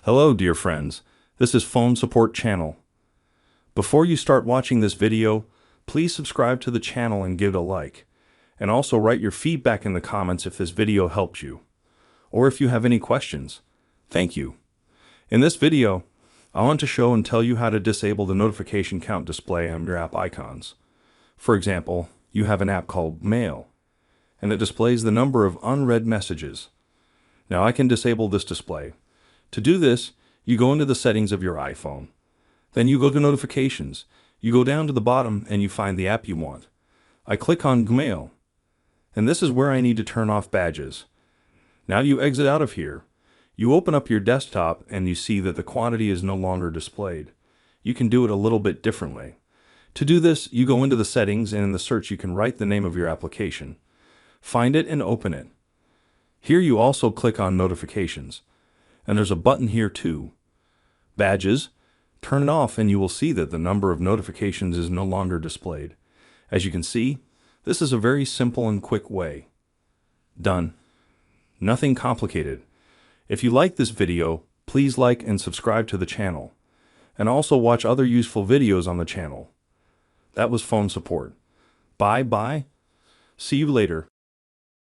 Hello, dear friends. This is Phone Support Channel. Before you start watching this video, please subscribe to the channel and give it a like. And also write your feedback in the comments if this video helped you, or if you have any questions. Thank you. In this video, I want to show and tell you how to disable the notification count display on your app icons. For example, you have an app called Mail, and it displays the number of unread messages. Now I can disable this display. To do this, you go into the settings of your iPhone. Then you go to Notifications. You go down to the bottom and you find the app you want. I click on Mail, and this is where I need to turn off badges. Now you exit out of here. You open up your desktop and you see that the quantity is no longer displayed. You can do it a little bit differently. To do this, you go into the settings, and in the search you can write the name of your application. Find it and open it. Here you also click on Notifications. And there's a button here too. Badges. Turn it off and you will see that the number of notifications is no longer displayed. As you can see, this is a very simple and quick way. Done. Nothing complicated. If you like this video, please like and subscribe to the channel. And also watch other useful videos on the channel. That was Phone Support. Bye bye. See you later.